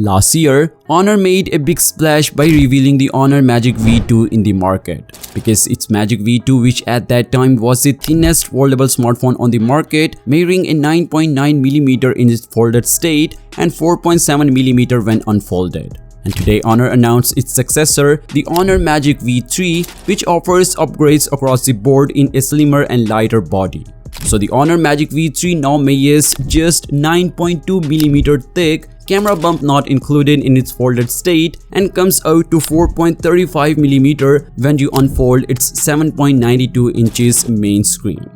Last year, Honor made a big splash by revealing the Honor Magic V2 in the market. Because its Magic V2, which at that time was the thinnest foldable smartphone on the market, measuring a 9.9mm in its folded state and 4.7mm when unfolded. And today Honor announced its successor, the Honor Magic V3, which offers upgrades across the board in a slimmer and lighter body. So the Honor Magic V3 now measures just 9.2mm thick, camera bump not included in its folded state, and comes out to 4.35mm when you unfold its 7.92 inches main screen.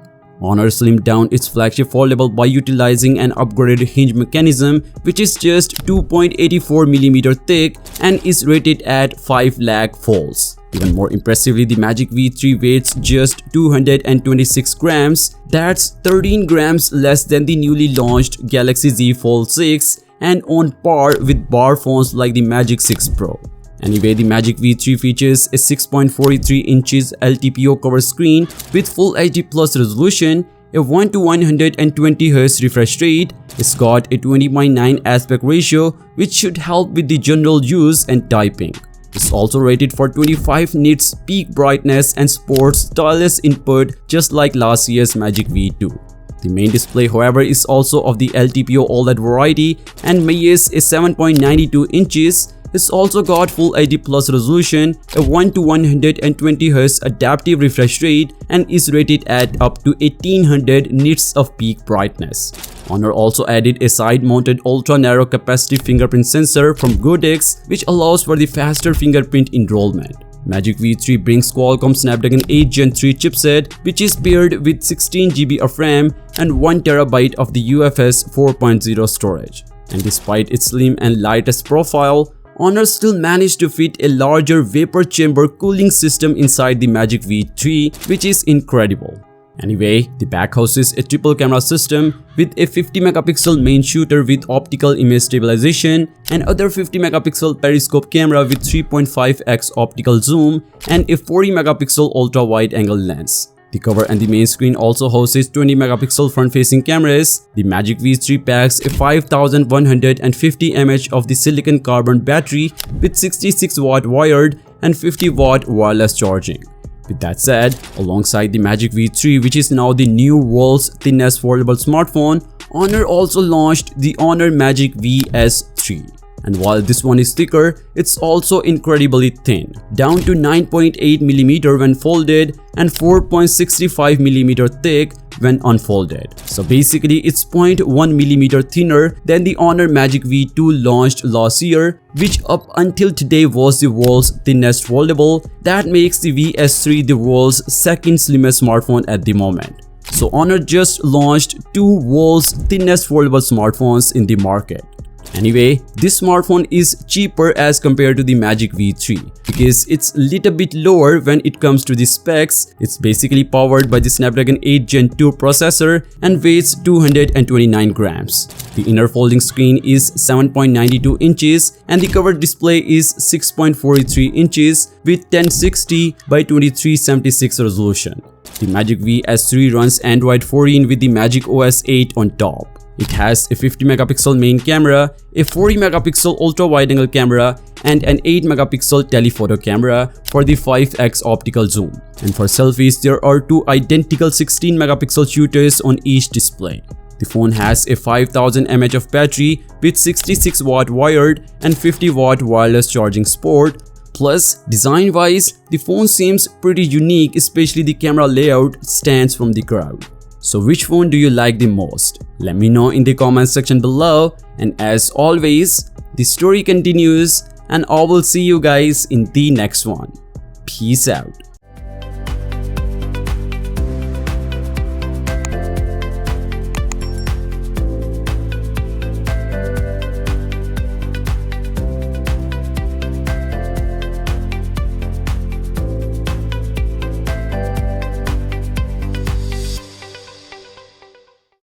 Honor slimmed down its flagship foldable by utilizing an upgraded hinge mechanism, which is just 2.84mm thick and is rated at 5 lakh folds. Even more impressively, the Magic V3 weighs just 226 grams, that's 13 grams less than the newly launched Galaxy Z Fold6 and on par with bar phones like the Magic6 Pro. Anyway, the Magic V3 features a 6.43 inches LTPO cover screen with Full HD Plus resolution, a 1:120Hz refresh rate. It's got a 20:9 aspect ratio, which should help with the general use and typing. It's also rated for 25 nits peak brightness and sports stylus input just like last year's Magic V2. The main display, however, is also of the LTPO OLED variety and measures a 7.92 inches. It's also got Full HD Plus resolution, a 1:120Hz adaptive refresh rate, and is rated at up to 1800 nits of peak brightness. Honor also added a side-mounted ultra-narrow capacitive fingerprint sensor from Godex, which allows for the faster fingerprint enrollment. Magic V3 brings Qualcomm Snapdragon 8 Gen 3 chipset, which is paired with 16GB of RAM and 1TB of the UFS 4.0 storage. And despite its slim and lightest profile, Honor still managed to fit a larger vapor chamber cooling system inside the Magic V3, which is incredible. Anyway, the back houses a triple camera system with a 50MP main shooter with optical image stabilization, and other 50MP periscope camera with 3.5x optical zoom, and a 40MP ultra wide angle lens. The cover and the main screen also houses 20MP front-facing cameras. The Magic V3 packs a 5150 mAh of the silicon carbon battery with 66W wired and 50W wireless charging. With that said, alongside the Magic V3, which is now the new world's thinnest foldable smartphone, Honor also launched the Honor Magic VS3. And while this one is thicker, it's also incredibly thin, down to 9.8mm when folded and 4.65mm thick when unfolded. So basically it's 0.1mm thinner than the Honor Magic V2 launched last year, which up until today was the world's thinnest foldable. That makes the VS3 the world's second slimmest smartphone at the moment. So Honor just launched two world's thinnest foldable smartphones in the market. Anyway, this smartphone is cheaper as compared to the Magic V3 because it's a little bit lower when it comes to the specs. It's basically powered by the Snapdragon 8 Gen 2 processor and weighs 229 grams. The inner folding screen is 7.92 inches and the cover display is 6.43 inches with 1060 by 2376 resolution. The Magic VS3 runs Android 14 with the Magic OS 8 on top. It has a 50MP main camera, a 40MP ultra wide-angle camera, and an 8MP telephoto camera for the 5x optical zoom. And for selfies, there are two identical 16MP shooters on each display. The phone has a 5000 mAh of battery with 66W wired and 50W wireless charging support. Plus, design-wise, the phone seems pretty unique, especially the camera layout stands from the crowd. So which phone do you like the most? Let me know in the comment section below, and as always, the story continues and I will see you guys in the next one. Peace out.